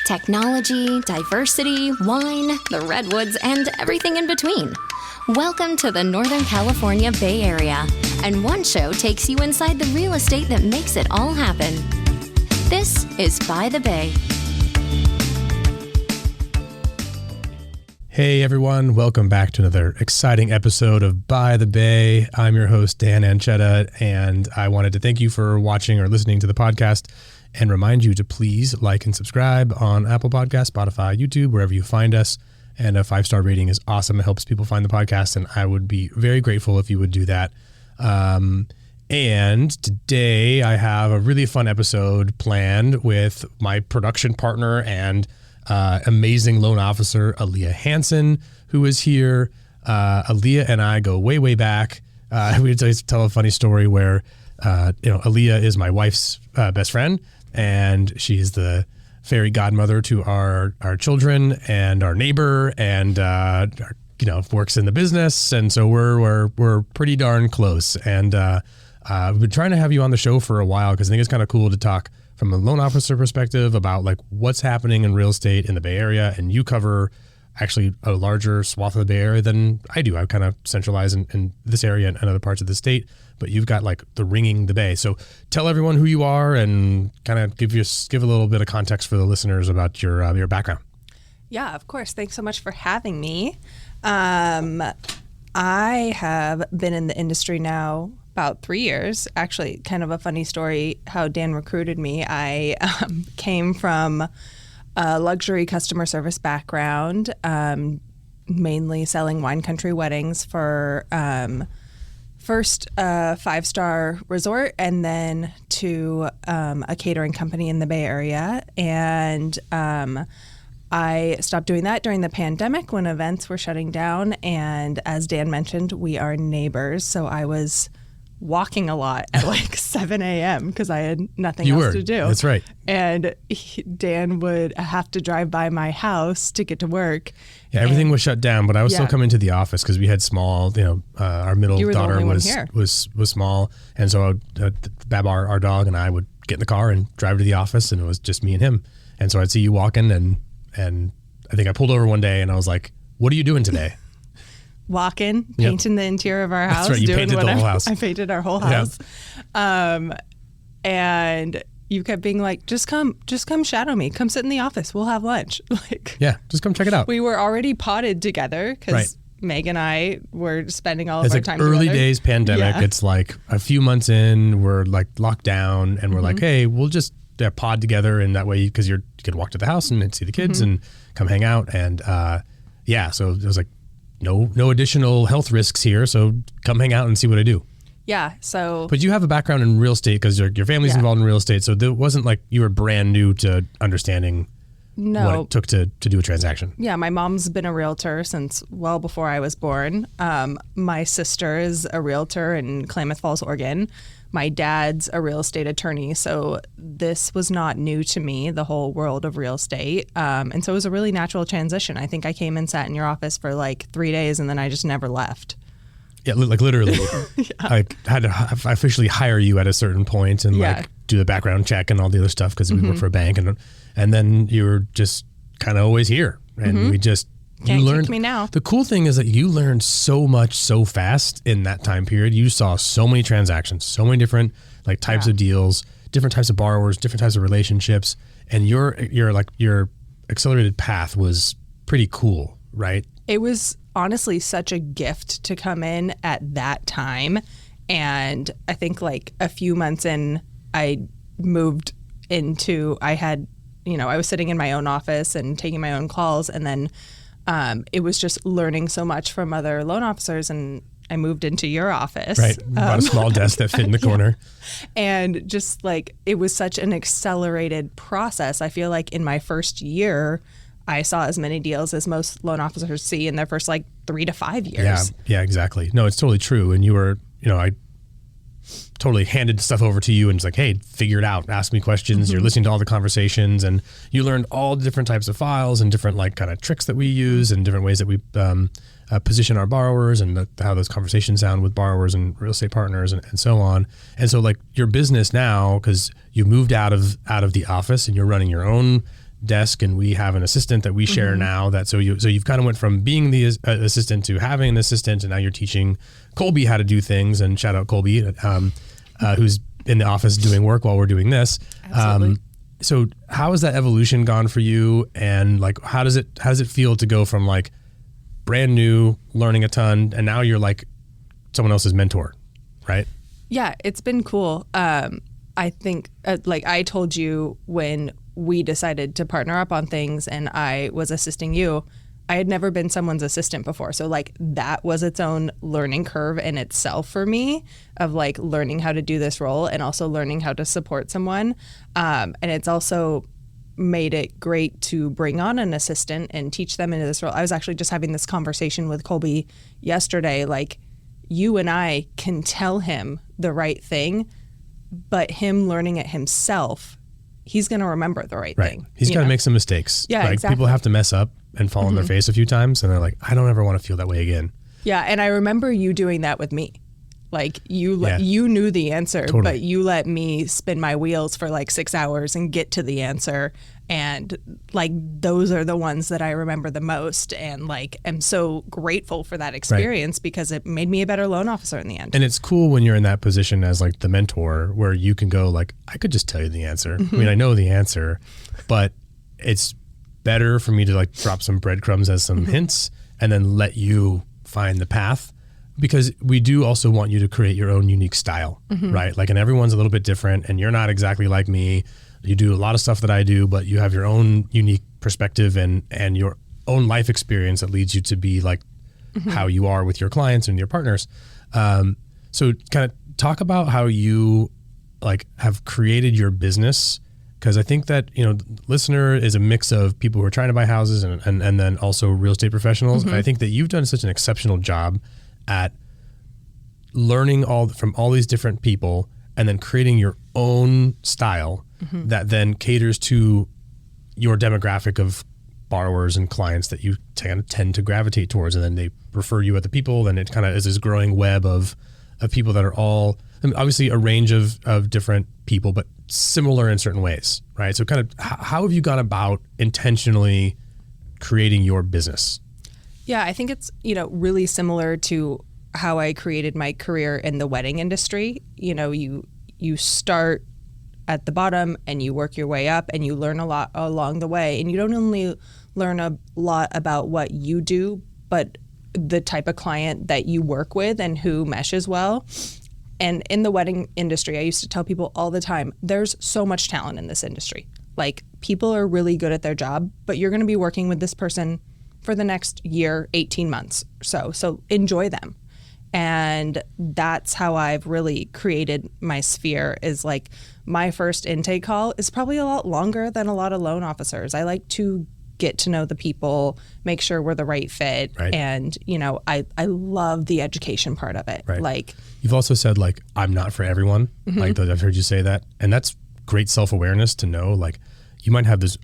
Technology, diversity, wine, the redwoods, and everything in between. Welcome to the Northern California Bay Area, and one show takes you inside the real estate that makes it all happen. This is By the Bay. Hey everyone, welcome back to another exciting episode of By the Bay. I'm your host, Dan Anchetta, and I wanted to thank you for watching or listening to the podcast and remind you to please like and subscribe on Apple Podcasts, Spotify, YouTube, wherever you find us. And a 5-star rating is awesome. It helps people find the podcast, and I would be very grateful if you would do that. And today I have a really fun episode planned with my production partner and amazing loan officer, Aliya Hanson, who is here. Aliya and I go way, way back. We tell a funny story where, Aliya is my wife's best friend, and she's the fairy godmother to our children and our neighbor, and works in the business, and so we're pretty darn close. And we've been trying to have you on the show for a while because I think it's kind of cool to talk from a loan officer perspective about like what's happening in real estate in the Bay Area, and you cover actually a larger swath of the Bay Area than I do. I kind of centralize in this area and other parts of the state, but you've got like the ringing the Bay. So tell everyone who you are and kind of give a little bit of context for the listeners about your background. Yeah, of course. Thanks so much for having me. I have been in the industry now about 3 years. Actually, kind of a funny story how Dan recruited me. I came from a luxury customer service background, mainly selling wine country weddings for first a 5-star resort and then to a catering company in the Bay Area. And I stopped doing that during the pandemic when events were shutting down. And as Dan mentioned, we are neighbors. So I was walking a lot at like 7 a.m. because I had nothing else to do. That's right. And Dan would have to drive by my house to get to work. Yeah, everything was shut down, but I was still coming to the office because we had small, our middle daughter was small. And so Bab, our dog, and I would get in the car and drive to the office, and it was just me and him. And so I'd see you walking, and I think I pulled over one day and I was like, what are you doing today? Walking, painting the interior of our house. That's right. You painted the whole house. I painted our whole house. Yeah. And you kept being like, just come shadow me. Come sit in the office. We'll have lunch. Just come check it out. We were already potted together because Meg and I were spending all of our time early together. Days pandemic. Yeah. It's like a few months in, we're like locked down, and we're like, hey, we'll just pod together, and that way, because you could walk to the house and see the kids and come hang out. And so it was like, no additional health risks here, so come hang out and see what I do. Yeah, so... But you have a background in real estate because your family's involved in real estate, so it wasn't like you were brand new to understanding what it took to do a transaction. Yeah, my mom's been a realtor since well before I was born. My sister is a realtor in Klamath Falls, Oregon. My dad's a real estate attorney, so this was not new to me, the whole world of real estate. And so it was a really natural transition. I think I came and sat in your office for like 3 days, and then I just never left. Yeah, like literally. I had to officially hire you at a certain point and like do the background check and all the other stuff because we work for a bank. And then you were just kind of always here. And we just... Can't kick me now. The cool thing is that you learned so much so fast in that time period. You saw so many transactions, so many different like types of deals, different types of borrowers, different types of relationships, and your accelerated path was pretty cool, right? It was honestly such a gift to come in at that time, and I think like a few months in, I moved into. I was sitting in my own office and taking my own calls, and then. It was just learning so much from other loan officers, and I moved into your office. Right, bought a small desk that fit in the corner. And just like, it was such an accelerated process. I feel like in my first year, I saw as many deals as most loan officers see in their first like 3 to 5 years. Yeah, exactly. No, it's totally true. And you were, I totally handed stuff over to you and was like, hey, figure it out. Ask me questions. You're listening to all the conversations, and you learned all the different types of files and different like kind of tricks that we use and different ways that we position our borrowers and how those conversations sound with borrowers and real estate partners and so on. And so like your business now, because you moved out of the office and you're running your own desk, and we have an assistant that we share now. So you've kind of went from being the assistant to having an assistant, and now you're teaching Colby how to do things. And shout out Colby, who's in the office doing work while we're doing this. Absolutely. So how has that evolution gone for you? And like, how does it feel to go from like brand new, learning a ton, and now you're like someone else's mentor, right? Yeah, it's been cool. I think, like I told you when we decided to partner up on things and I was assisting you, I had never been someone's assistant before. So like that was its own learning curve in itself for me of like learning how to do this role and also learning how to support someone. And it's also made it great to bring on an assistant and teach them into this role. I was actually just having this conversation with Colby yesterday, like you and I can tell him the right thing, but him learning it himself, he's going to remember the right thing. He's got to make some mistakes. Yeah, like exactly. People have to mess up and fall on their face a few times, and they're like, I don't ever want to feel that way again. Yeah, and I remember you doing that with me. Like you knew the answer, Totally. but you let me spin my wheels for like 6 hours and get to the answer. And like those are the ones that I remember the most, and like am so grateful for that experience because it made me a better loan officer in the end. And it's cool when you're in that position as like the mentor where you can go like, I could just tell you the answer. I mean, I know the answer, but it's better for me to like drop some breadcrumbs as some hints and then let you find the path, because we do also want you to create your own unique style, right? Like, and everyone's a little bit different, and you're not exactly like me. You do a lot of stuff that I do, but you have your own unique perspective and your own life experience that leads you to be like how you are with your clients and your partners. So kind of talk about how you like have created your business, because I think that, you know, the listener is a mix of people who are trying to buy houses and then also real estate professionals. And I think that you've done such an exceptional job at learning from all these different people and then creating your own style that then caters to your demographic of borrowers and clients that you tend to gravitate towards. And then they refer you other people. Then it kind of is this growing web of people that are all, I mean, obviously a range of different people, but similar in certain ways, right? So kind of how have you gone about intentionally creating your business? Yeah, I think it's, you know, really similar to how I created my career in the wedding industry. You know, you start at the bottom and you work your way up and you learn a lot along the way. And you don't only learn a lot about what you do, but the type of client that you work with and who meshes well. And in the wedding industry, I used to tell people all the time, there's so much talent in this industry. Like, people are really good at their job, but you're going to be working with this person for the next year, 18 months or so. So enjoy them. And that's how I've really created my sphere, is like my first intake call is probably a lot longer than a lot of loan officers. I like to get to know the people, make sure we're the right fit. Right. And, you know, I love the education part of it. Right. Like, you've also said like, I'm not for everyone. Like I've heard you say that. And that's great self-awareness to know, like, you might have this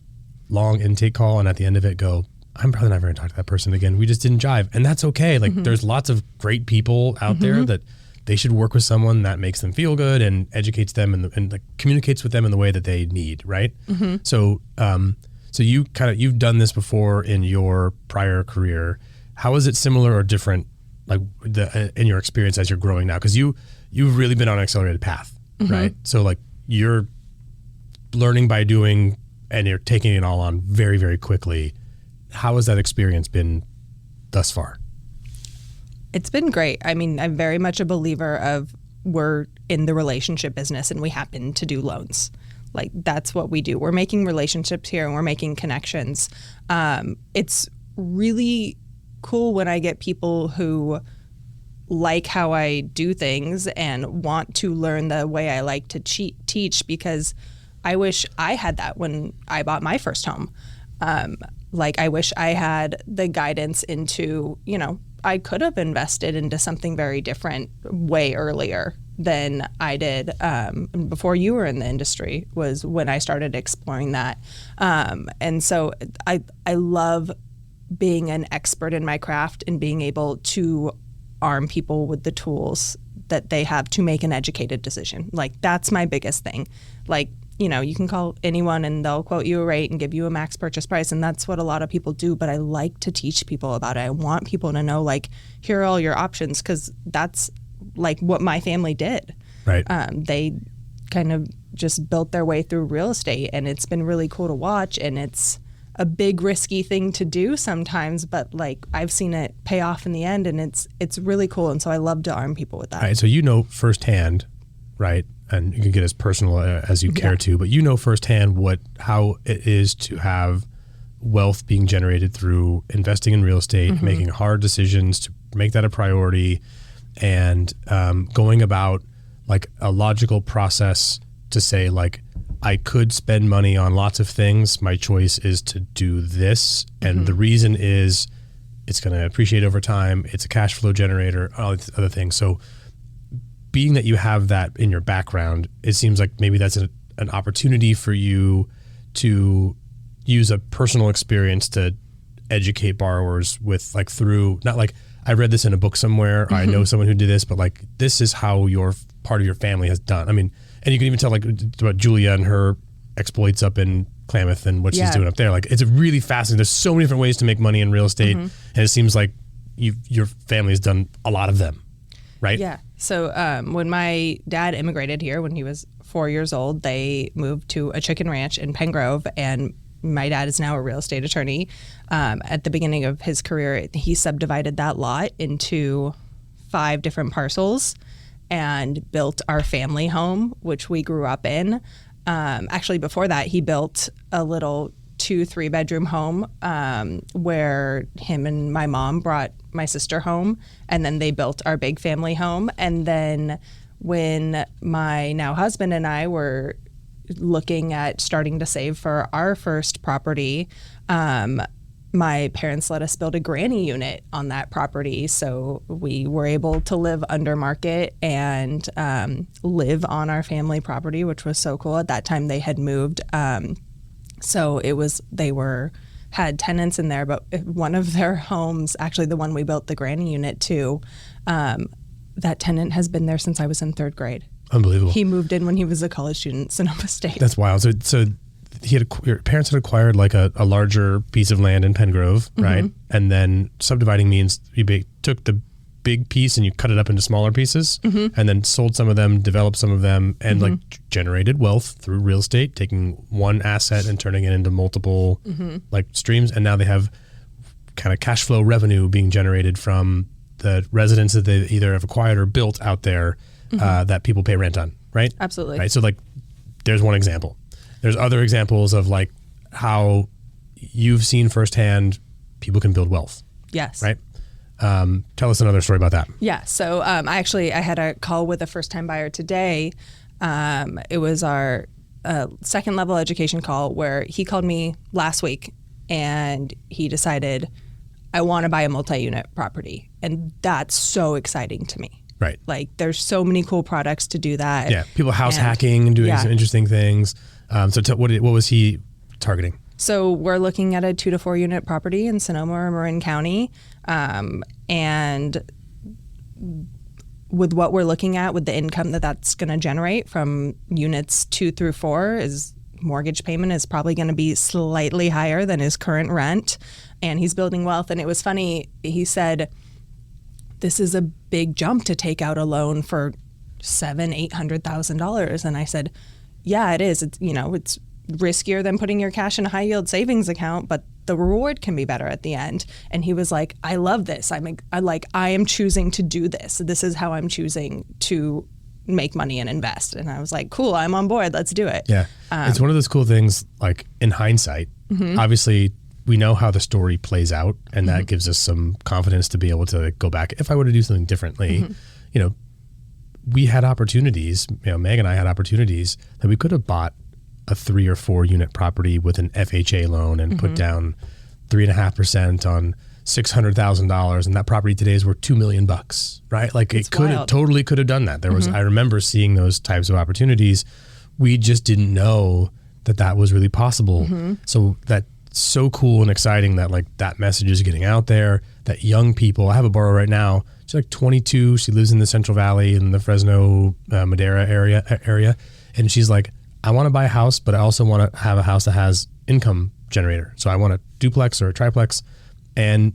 long intake call and at the end of it go, I'm probably never going to talk to that person again. We just didn't jive. And that's okay. Like, there's lots of great people out there that they should work with someone that makes them feel good and educates them and like communicates with them in the way that they need. Right. So, so you've done this before in your prior career. How is it similar or different, like in your experience as you're growing now? Because you've really been on an accelerated path, right? So like you're learning by doing, and you're taking it all on very, very quickly. How has that experience been thus far? it's been great. I mean, I'm very much a believer of we're in the relationship business and we happen to do loans. Like, that's what we do. We're making relationships here and we're making connections. It's really cool when I get people who like how I do things and want to learn the way I like to teach, because I wish I had that when I bought my first home. Like, I wish I had the guidance into, I could have invested into something very different way earlier than I did before you were in the industry, was when I started exploring that. And so I love being an expert in my craft and being able to arm people with the tools that they have to make an educated decision. Like, that's my biggest thing. Like, you can call anyone and they'll quote you a rate and give you a max purchase price. And that's what a lot of people do. But I like to teach people about it. I want people to know, like, here are all your options, because that's like what my family did. Right. They kind of just built their way through real estate, and it's been really cool to watch. And it's a big risky thing to do sometimes, but like I've seen it pay off in the end, and it's really cool. And so I love to arm people with that. All right. So firsthand, right? And you can get as personal as you care to, but firsthand how it is to have wealth being generated through investing in real estate, making hard decisions to make that a priority, and going about like a logical process to say, like, I could spend money on lots of things. My choice is to do this. And the reason is it's going to appreciate over time. It's a cash flow generator, all these other things. So being that you have that in your background, it seems like maybe that's an opportunity for you to use a personal experience to educate borrowers with, like, through, not like I read this in a book somewhere, or I know someone who did this, but like, this is how your part of your family has done. I mean, and you can even tell, like, about Julia and her exploits up in Klamath and what she's doing up there. Like, it's really fascinating. There's so many different ways to make money in real estate. And it seems like your family has done a lot of them, right? Yeah. So when my dad immigrated here when he was 4 years old, they moved to a chicken ranch in Pengrove, and my dad is now a real estate attorney. At the beginning of his career, he subdivided that lot into 5 different parcels and built our family home, which we grew up in. Actually, before that, he built a little 2-3 bedroom home where him and my mom brought my sister home, and then they built our big family home. And then when my now husband and I were looking at starting to save for our first property, my parents let us build a granny unit on that property. So we were able to live under market and live on our family property, which was so cool. At that time they had moved. So had tenants in there, but one of their homes, actually the one we built the granny unit to, that tenant has been there since I was in 3rd grade. Unbelievable. He moved in when he was a college student at Sonoma State. That's wild. So your parents had acquired like a larger piece of land in Pengrove, right? And then subdividing means you took the big piece and you cut it up into smaller pieces, and then sold some of them, developed some of them, and like generated wealth through real estate, taking one asset and turning it into multiple like streams. And now they have kind of cash flow revenue being generated from the residents that they either have acquired or built out there that people pay rent on, right? Absolutely. Right. So like, there's one example. There's other examples of like how you've seen firsthand people can build wealth. Yes. Right. Tell us another story about that. Yeah. So I had a call with a first-time buyer today. It was our second level education call where he called me last week and he decided, I want to buy a multi-unit property. And that's so exciting to me. Right. Like, there's so many cool products to do that. Yeah. People house hacking and doing some interesting things. What was he targeting? So we're looking at a 2 to 4 unit property in Sonoma or Marin County. And with what we're looking at, with the income that's going to generate from units 2 through 4, is mortgage payment is probably going to be slightly higher than his current rent. And he's building wealth. And it was funny. He said, this is a big jump to take out a loan for $700,000-$800,000. And I said, yeah, it is. It's riskier than putting your cash in a high yield savings account, but the reward can be better at the end. And he was like, I love this. I am choosing to do this. This is how I'm choosing to make money and invest. And I was like, cool, I'm on board. Let's do it. Yeah. It's one of those cool things, like, in hindsight, obviously we know how the story plays out, and that gives us some confidence to be able to go back. If I were to do something differently, we had opportunities, Meg and I had opportunities that we could have bought a 3 or 4 unit property with an FHA loan and put down 3.5% on $600,000, and that property today is worth $2 million, right? Like, it totally could have done that. There was, I remember seeing those types of opportunities. We just didn't know that was really possible. So that's so cool and exciting that, like, that message is getting out there, that young people, I have a borrower right now, she's like 22. She lives in the Central Valley in the Fresno, Madera area. And she's like, I want to buy a house, but I also want to have a house that has income generator. So I want a duplex or a triplex. And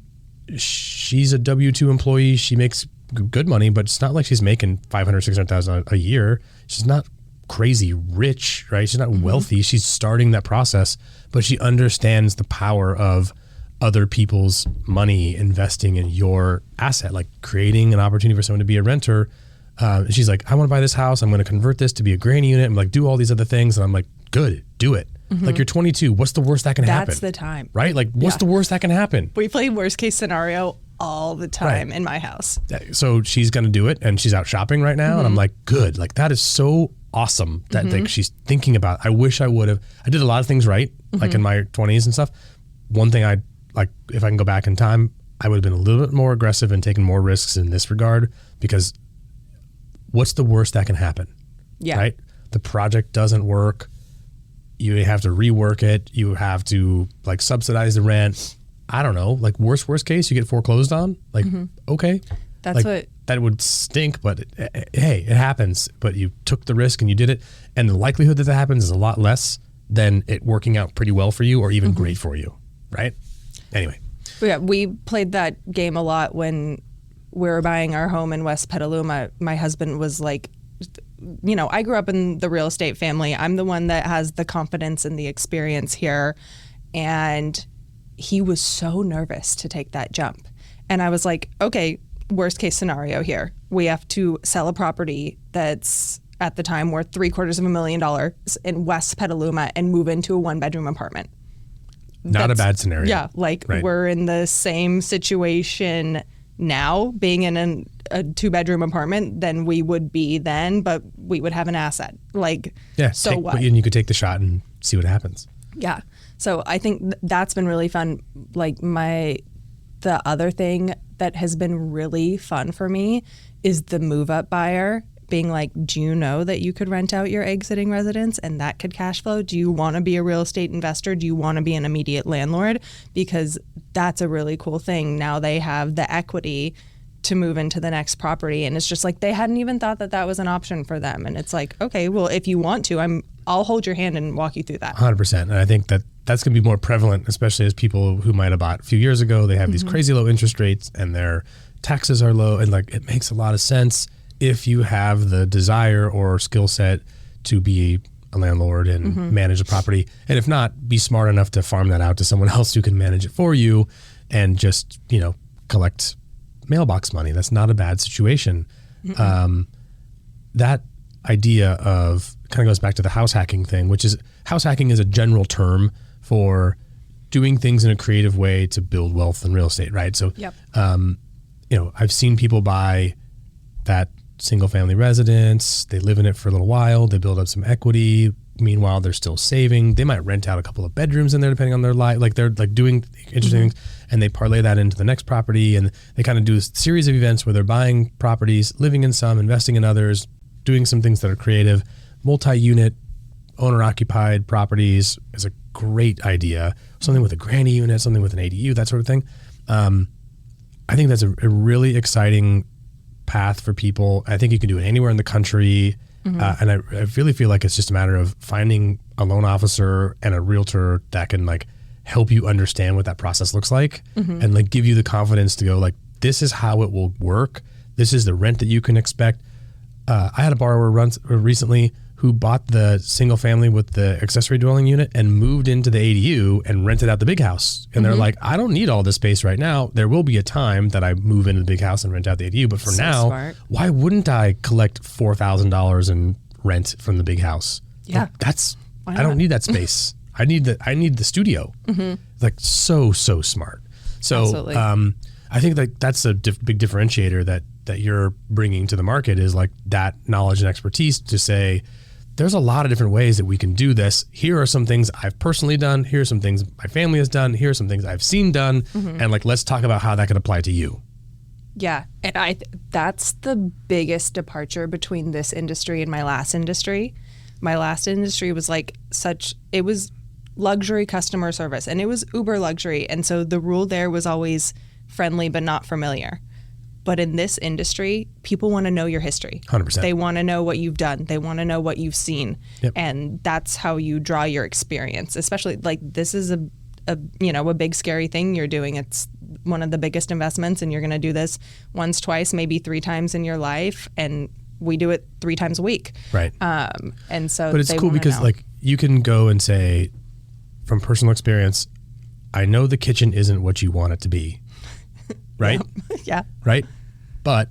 she's a W-2 employee. She makes good money, but it's not like she's making $500,000, $600,000 a year. She's not crazy rich, right? She's not wealthy. She's starting that process, but she understands the power of other people's money investing in your asset, like creating an opportunity for someone to be a renter. She's like, I want to buy this house. I'm going to convert this to be a granny unit and like do all these other things. And I'm like, good, do it. Like you're 22. What's the worst that can happen? That's the time. Right? Like what's the worst that can happen? We play worst case scenario all the time in my house. So she's going to do it and she's out shopping right now. And I'm like, good. Like that is so awesome that like she's thinking about. I wish I would have. I did a lot of things right, like in my 20s and stuff. One thing I like, if I can go back in time, I would have been a little bit more aggressive and taken more risks in this regard, because what's the worst that can happen? Yeah. Right? The project doesn't work. You have to rework it. You have to like subsidize the rent. I don't know. Like worst case, you get foreclosed on. Like, okay. That's like, that would stink, but hey, it happens. But you took the risk and you did it. And the likelihood that happens is a lot less than it working out pretty well for you or even great for you. Right? Anyway. Yeah, we played that game a lot when we were buying our home in West Petaluma. My husband was like, you know, I grew up in the real estate family. I'm the one that has the confidence and the experience here. And he was so nervous to take that jump. And I was like, okay, worst case scenario here. We have to sell a property that's at the time worth $750,000 in West Petaluma and move into a 1-bedroom apartment. Not a bad scenario. Yeah, like we're in the same situation now, being in a 2-bedroom apartment than we would be then, but we would have an asset. Like, so what? And you could take the shot and see what happens. Yeah. So I think that's been really fun. Like the other thing that has been really fun for me is the move-up buyer being like, do you know that you could rent out your exiting residence and that could cash flow? Do you want to be a real estate investor? Do you want to be an immediate landlord? Because that's a really cool thing. Now they have the equity to move into the next property. And it's just like, they hadn't even thought that that was an option for them. And it's like, okay, well, if you want to, I'll hold your hand and walk you through that. 100%. And I think that's going to be more prevalent, especially as people who might have bought a few years ago, they have these crazy low interest rates and their taxes are low. And like, it makes a lot of sense if you have the desire or skill set to be a landlord and manage a property. And if not, be smart enough to farm that out to someone else who can manage it for you and just, collect mailbox money. That's not a bad situation. That idea of kind of goes back to the house hacking thing, which is house hacking is a general term for doing things in a creative way to build wealth in real estate, right? So, I've seen people buy that single family residence. They live in it for a little while. They build up some equity. Meanwhile, they're still saving. They might rent out a couple of bedrooms in there, depending on their life. Like they're like doing interesting things, and they parlay that into the next property. And they kind of do a series of events where they're buying properties, living in some, investing in others, doing some things that are creative. Multi-unit, owner-occupied properties is a great idea. Something with a granny unit, something with an ADU, that sort of thing. I think that's a really exciting path for people. I think you can do it anywhere in the country. And I really feel like it's just a matter of finding a loan officer and a realtor that can like help you understand what that process looks like and like give you the confidence to go like, this is how it will work. This is the rent that you can expect. I had a borrower recently who bought the single family with the accessory dwelling unit and moved into the ADU and rented out the big house. And they're like, I don't need all this space right now. There will be a time that I move into the big house and rent out the ADU. But for now, why wouldn't I collect $4,000 in rent from the big house? Yeah. Like, I don't need that space. I need the studio. Like so smart. So I think that that's a big differentiator that you're bringing to the market is like that knowledge and expertise to say, there's a lot of different ways that we can do this. Here are some things I've personally done. Here are some things my family has done. Here are some things I've seen done. And like, let's talk about how that could apply to you. Yeah. And that's the biggest departure between this industry and my last industry. My last industry was like it was luxury customer service and it was uber luxury. And so the rule there was always friendly, but not familiar. But in this industry, people want to know your history. 100%. They want to know what you've done. They want to know what you've seen. Yep. And that's how you draw your experience, especially like this is a big scary thing you're doing. It's one of the biggest investments, and you're going to do this once, twice, maybe 3 times in your life. And we do it 3 times a week. Right. And so, but it's cool because know. like you can go and say from personal experience, I know the kitchen isn't what you want it to be. Right? Yeah. Right? But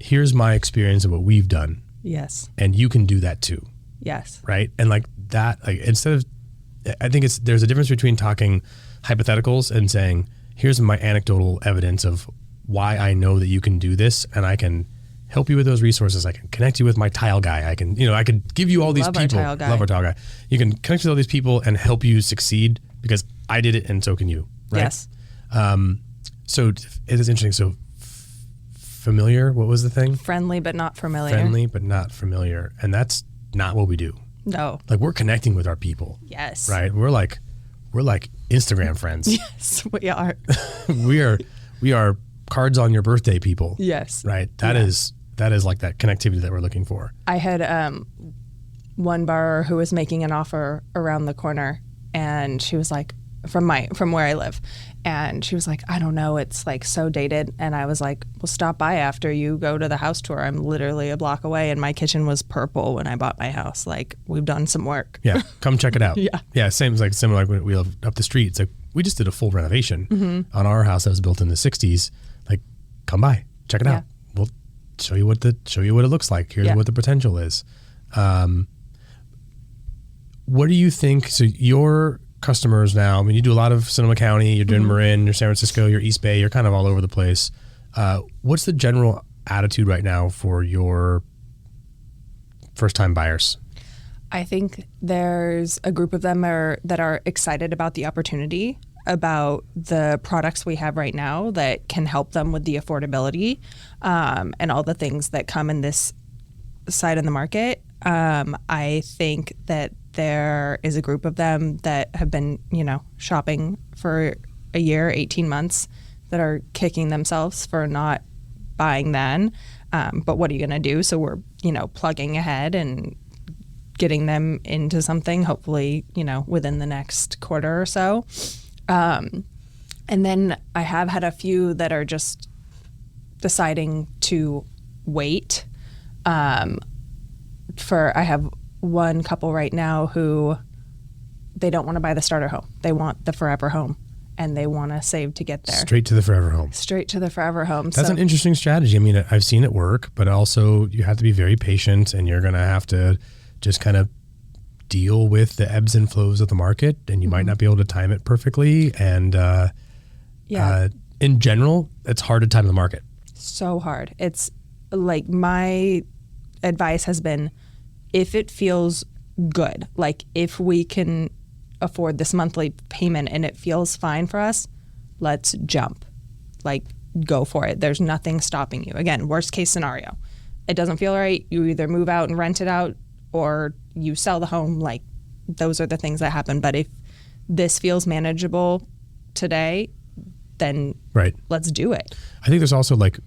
here's my experience of what we've done. Yes. And you can do that too. Yes. Right? And like that, like instead of, I think there's a difference between talking hypotheticals and saying, here's my anecdotal evidence of why I know that you can do this, and I can help you with those resources. I can connect you with my tile guy. I could give you all these people. Love our tile guy. You can connect with all these people and help you succeed because I did it and so can you. Right? Yes. So it is interesting. So familiar, what was the thing? Friendly but not familiar. Friendly but not familiar. And that's not what we do. No. Like we're connecting with our people. Yes. Right? We're like Instagram friends. Yes, we are. we are cards on your birthday people. Yes. Right? That is like that connectivity that we're looking for. I had one borrower who was making an offer around the corner, and she was like, from where I live, and she was like, I don't know, it's like so dated. And I was like, well, stop by after you go to the house tour. I'm literally a block away, and my kitchen was purple when I bought my house. Like, we've done some work. Yeah, come check it out. Yeah, similar like when we live up the street. It's like we just did a full renovation on our house that was built in the 60s. Like, come by, check it out. We'll show you what it looks like. Here's what the potential is. What do you think? So your customers now, I mean, you do a lot of Sonoma County, you're doing Marin, you're San Francisco, you're East Bay, you're kind of all over the place. What's the general attitude right now for your first-time buyers? I think there's a group of them that are excited about the opportunity, about the products we have right now that can help them with the affordability and all the things that come in this side of the market. I think that there is a group of them that have been, shopping for a year, 18 months, that are kicking themselves for not buying then. But what are you going to do? So we're, plugging ahead and getting them into something, hopefully, within the next quarter or so. And then I have had a few that are just deciding to wait. I have one couple right now who they don't want to buy the starter home. They want the forever home, and they want to save to get there. Straight to the forever home. Straight to the forever home. That's an interesting strategy. I mean, I've seen it work, but also you have to be very patient, and you're going to have to just kind of deal with the ebbs and flows of the market, and you might not be able to time it perfectly. And in general, it's hard to time the market. So hard. It's like my advice has been, if it feels good, like if we can afford this monthly payment and it feels fine for us, let's jump. Like, go for it. There's nothing stopping you. Again, worst case scenario. It doesn't feel right. You either move out and rent it out, or you sell the home. Like, those are the things that happen. But if this feels manageable today, then let's do it. I think there's also like,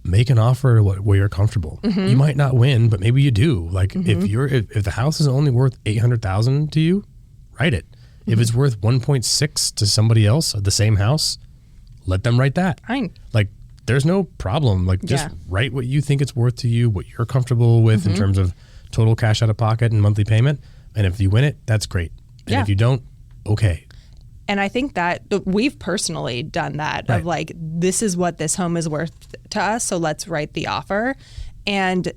make an offer where you're comfortable. You might not win, but maybe you do. Like if the house is only worth $800,000 to you, write it. If it's worth 1.6 to somebody else of the same house, let them write that. Fine. Like, there's no problem. Like, just write what you think it's worth to you, what you're comfortable with in terms of total cash out of pocket and monthly payment. And if you win it, that's great. And if you don't, okay. And I think that we've personally done that of like, this is what this home is worth to us, so let's write the offer. And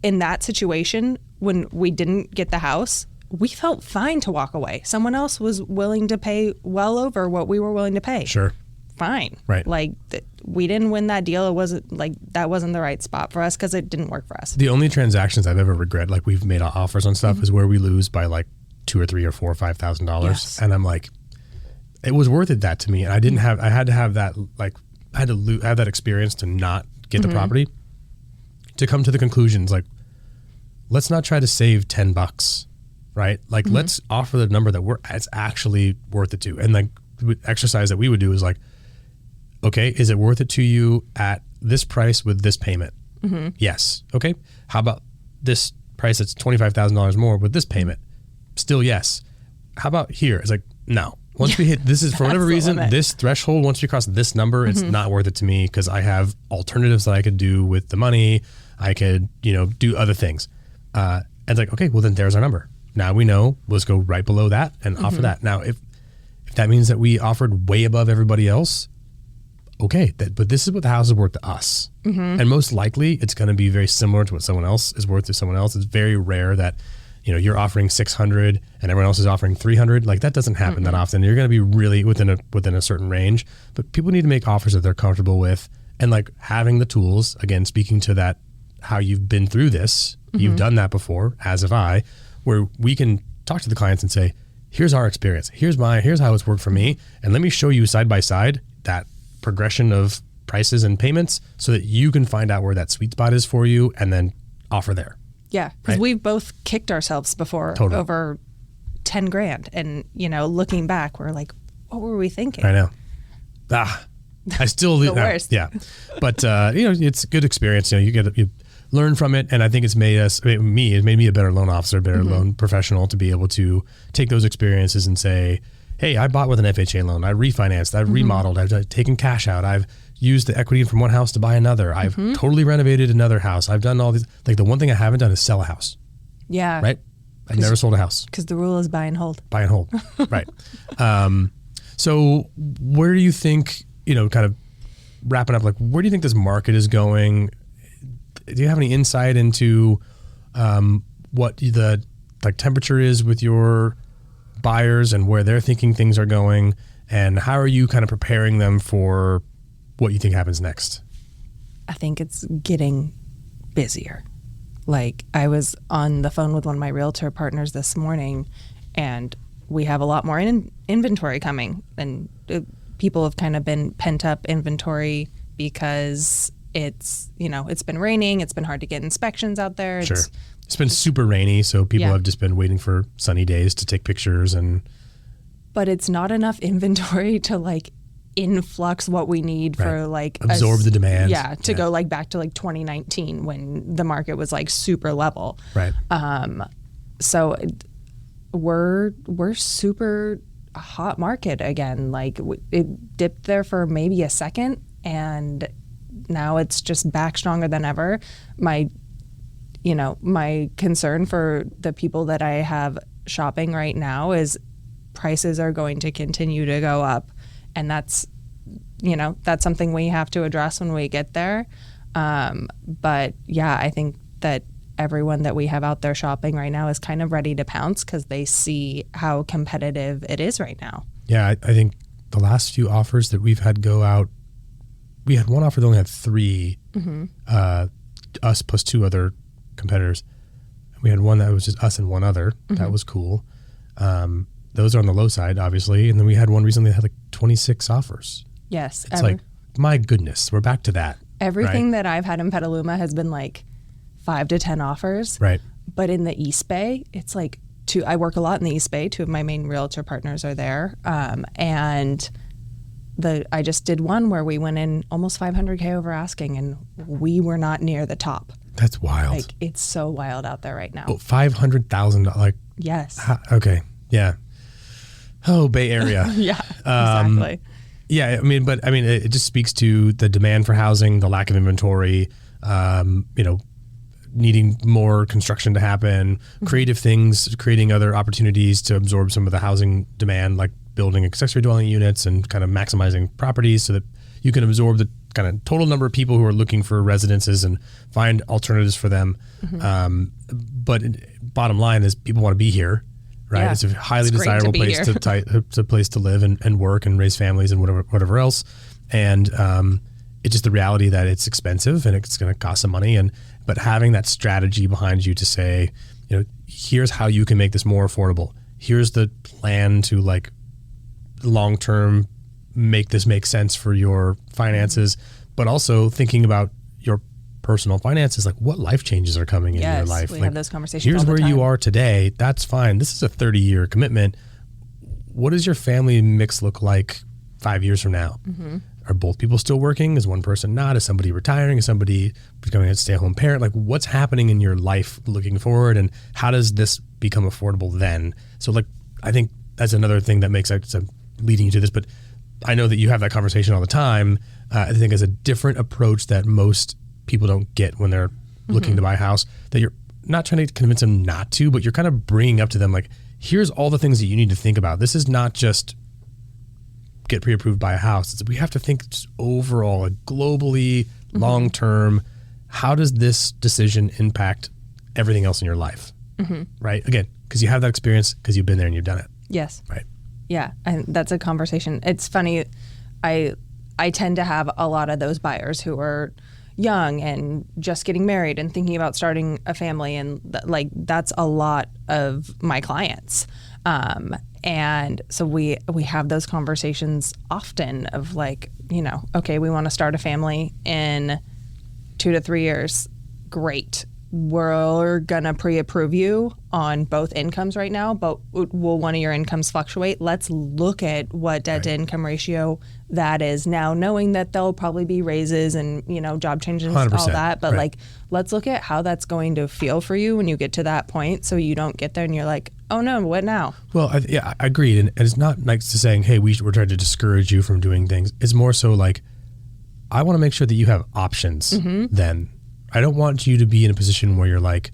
in that situation, when we didn't get the house, we felt fine to walk away. Someone else was willing to pay well over what we were willing to pay. Sure. Fine. Right. Like, we didn't win that deal. It wasn't like, that wasn't the right spot for us because it didn't work for us. The only transactions I've ever regret, like we've made offers on stuff, is where we lose by like $2,000 or $3,000 or $4,000 or $5,000. Yes. And I'm like, it was worth it that to me. And I had to have that, like, I had to have that experience to not get the property, to come to the conclusions, like, let's not try to save $10, right? Like, let's offer the number that it's actually worth it to. And like the exercise that we would do is like, Okay, is it worth it to you at this price with this payment? Yes. Okay, how about this price that's $25,000 more with this payment? Still yes. How about here? It's like, no. Once we hit, this is for whatever reason, this threshold, once we cross this number, it's not worth it to me because I have alternatives that I could do with the money. I could, do other things. And it's like, okay, well then there's our number. Now we know, let's go right below that and offer that. Now, if that means that we offered way above everybody else, okay, but this is what the house is worth to us. And most likely it's going to be very similar to what someone else is worth to someone else. It's very rare that, you're offering 600 and everyone else is offering 300. Like that doesn't happen that often. You're going to be really within a certain range, but people need to make offers that they're comfortable with. And like having the tools, again, speaking to that, how you've been through this, you've done that before, as have I, where we can talk to the clients and say, here's our experience. Here's how it's worked for me. And let me show you side by side that progression of prices and payments so that you can find out where that sweet spot is for you and then offer there. Yeah, because we've both kicked ourselves before over 10 grand. And, looking back, we're like, what were we thinking? I know. I still the worst. Yeah. But, it's a good experience. You learn from it. And I think it's it made me a better loan officer, a better loan professional to be able to take those experiences and say, hey, I bought with an FHA loan. I refinanced. I've remodeled. I've taken cash out. I've used the equity from one house to buy another. I've totally renovated another house. I've done all these. Like the one thing I haven't done is sell a house. Yeah. Right? I've never sold a house. Because the rule is buy and hold. Buy and hold. Right. So where do you think, kind of wrapping up, like where do you think this market is going? Do you have any insight into what the temperature is with your buyers and where they're thinking things are going? And how are you kind of preparing them for what you think happens next? I think it's getting busier. Like I was on the phone with one of my realtor partners this morning and we have a lot more inventory coming, and people have kind of been pent up inventory because it's been raining. It's been hard to get inspections out there. Sure. It's been super rainy. So people have just been waiting for sunny days to take pictures but it's not enough inventory to influx what we need for absorb the demand. To go back to 2019 when the market was super level. Right. So we're super hot market again. It dipped there for maybe a second and now it's just back stronger than ever. My concern for the people that I have shopping right now is prices are going to continue to go up. And that's something we have to address when we get there. But yeah, I think that everyone that we have out there shopping right now is kind of ready to pounce because they see how competitive it is right now. Yeah, I think the last few offers that we've had go out, we had one offer that only had 3, us plus 2 other competitors. We had one that was just us and one other. That was cool. Those are on the low side, obviously. And then we had one recently that had 26 offers. Yes. It's my goodness, we're back to that. Everything that I've had in Petaluma has been 5 to 10 offers. Right. But in the East Bay, it's 2. I work a lot in the East Bay. 2 of my main realtor partners are there. And I just did one where we went in almost $500K over asking and we were not near the top. That's wild. It's so wild out there right now. Oh, $500,000. Yes. Okay. Yeah. Oh, Bay Area. Yeah, exactly. Yeah, it just speaks to the demand for housing, the lack of inventory, needing more construction to happen, creative things, creating other opportunities to absorb some of the housing demand, like building accessory dwelling units and kind of maximizing properties so that you can absorb the kind of total number of people who are looking for residences and find alternatives for them. But bottom line is people want to be here. Right, Yeah. It's a highly desirable place it's a place to live and work and raise families and whatever else. And it's just the reality that it's expensive and it's going to cost some money. But having that strategy behind you to say, here's how you can make this more affordable. Here's the plan to long term make this make sense for your finances, but also thinking about your personal finances, what life changes are coming in your life. We have those conversations. Here's all the where time. you are today. That's fine. This is a 30-year commitment. What does your family mix look like 5 years from now? Are both people still working? Is one person not? Is somebody retiring? Is somebody becoming a stay-at-home parent? Like, what's happening in your life looking forward, and how does this become affordable then? So, like, I think that's another thing that makes leading you to this, but I know that you have that conversation all the time. I think as a different approach that most people don't get when they're looking to buy a house, that you're not trying to convince them not to, but you're kind of bringing up to them, like, here's all the things that you need to think about. This is not just get pre-approved by a house. We have to think just overall, like, globally, long-term, how does this decision impact everything else in your life? Right? Again, because you have that experience, because you've been there and you've done it. Yes. Right. Yeah. And that's a conversation. It's funny. I tend to have a lot of those buyers who are young and just getting married and thinking about starting a family. And that's a lot of my clients. And so we have those conversations often of like, okay, we want to start a family in 2 to 3 years. Great. We're going to pre-approve you on both incomes right now, but will one of your incomes fluctuate? Let's look at what debt to income ratio that is now, knowing that there'll probably be raises and, job changes and all that. But like, let's look at how that's going to feel for you when you get to that point, so you don't get there and you're like, oh no, what now? Well, I agreed. And it's not nice to saying, hey, we're trying to discourage you from doing things. It's more so like, I want to make sure that you have options then. I don't want you to be in a position where you're like,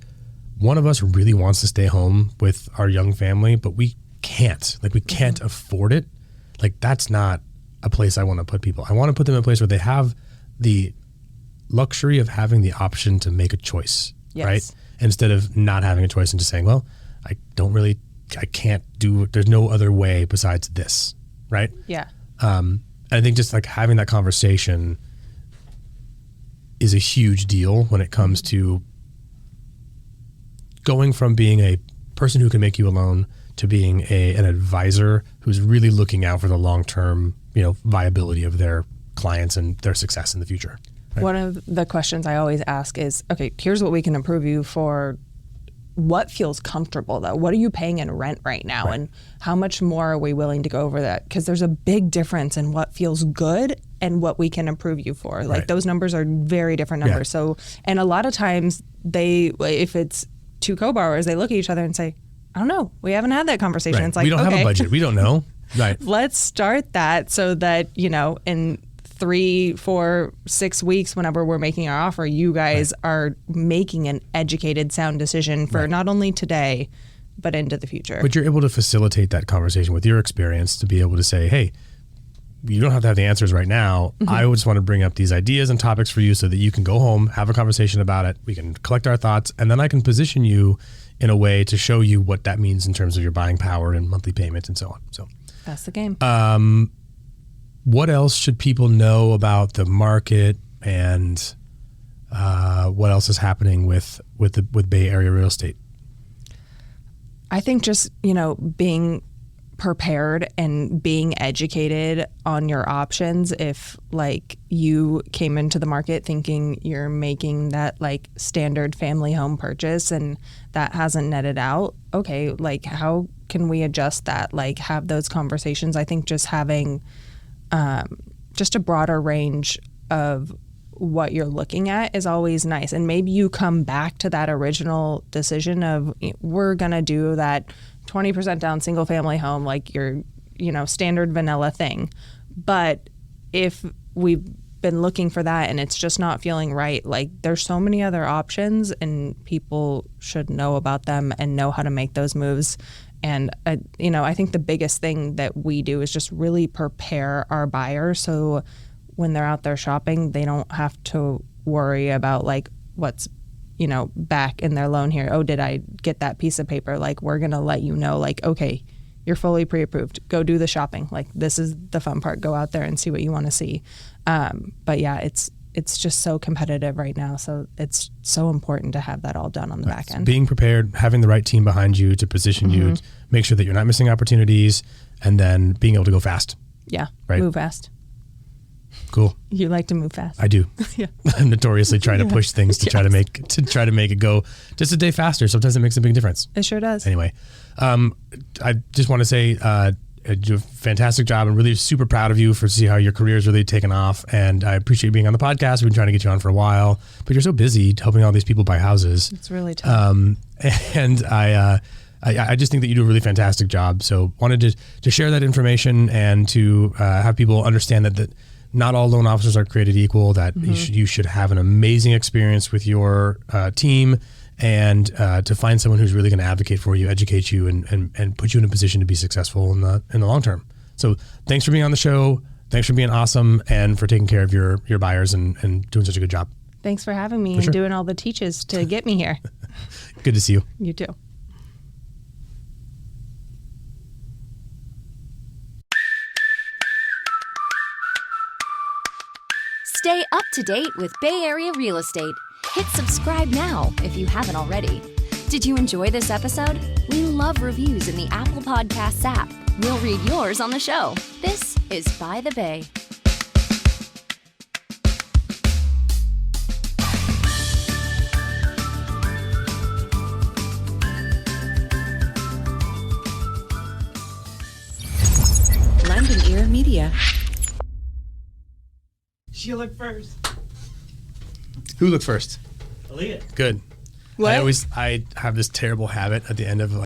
one of us really wants to stay home with our young family, but we can't. Like, we can't afford it. Like, that's not a place I want to put people. I want to put them in a place where they have the luxury of having the option to make a choice, right? Instead of not having a choice and just saying, well, I can't do, there's no other way besides this, right? Yeah. I think just like having that conversation is a huge deal when it comes to going from being a person who can make you a loan to being an advisor who's really looking out for the long-term, viability of their clients and their success in the future. Right? One of the questions I always ask is, okay, here's what we can approve you for. What feels comfortable though? What are you paying in rent right now? And how much more are we willing to go over that? Because there's a big difference in what feels good and what we can approve you for. Like those numbers are very different numbers. Yeah. So, and a lot of times if it's two co-borrowers, they look at each other and say, I don't know. We haven't had that conversation. Right. It's like, we don't have a budget. We don't know. Right. Let's start that so that, in 3, 4, 6 weeks, whenever we're making our offer, you guys are making an educated, sound decision for not only today, but into the future. But you're able to facilitate that conversation with your experience to be able to say, hey, you don't have to have the answers right now. I just want to bring up these ideas and topics for you so that you can go home, have a conversation about it. We can collect our thoughts, and then I can position you in a way to show you what that means in terms of your buying power and monthly payments and so on. So that's the game. What else should people know about the market, and what else is happening with Bay Area real estate? I think just, being prepared and being educated on your options. If like you came into the market thinking you're making that like standard family home purchase and that hasn't netted out, okay, like how can we adjust that? Like have those conversations. I think just having just a broader range of what you're looking at is always nice. And maybe you come back to that original decision of we're going to do that 20% down single family home, like your, standard vanilla thing. But if we've been looking for that and it's just not feeling right, like there's so many other options and people should know about them and know how to make those moves. And, I think the biggest thing that we do is just really prepare our buyers so when they're out there shopping, they don't have to worry about like what's, back in their loan here. Oh, did I get that piece of paper? Like, we're going to let you know, like, okay, you're fully pre-approved. Go do the shopping. Like, this is the fun part. Go out there and see what you want to see. But yeah, it's just so competitive right now. So it's so important to have that all done on the back end. Being prepared, having the right team behind you to position you, to make sure that you're not missing opportunities, and then being able to go fast. Yeah, right? Move fast. Cool. You like to move fast. I do. Yeah. I'm notoriously trying to push things to try to make it go just a day faster. Sometimes it makes a big difference. It sure does. Anyway, I just want to say do a fantastic job. I'm really super proud of you for see how your career has really taken off. And I appreciate being on the podcast. We've been trying to get you on for a while, but you're so busy helping all these people buy houses. It's really tough. And I just think that you do a really fantastic job. So wanted to share that information and to have people understand that not all loan officers are created equal, that you should have an amazing experience with your team, and to find someone who's really going to advocate for you, educate you, and put you in a position to be successful in the long term. So thanks for being on the show. Thanks for being awesome and for taking care of your buyers and doing such a good job. Thanks for having me and doing all the teaches to get me here. Good to see you. You too. Stay up to date with Bay Area real estate. Hit subscribe now if you haven't already. Did you enjoy this episode? We love reviews in the Apple Podcasts app. We'll read yours on the show. This is By the Bay. London Ear Media. She looked first. Who looked first? Aliya. Good. What? I have this terrible habit at the end of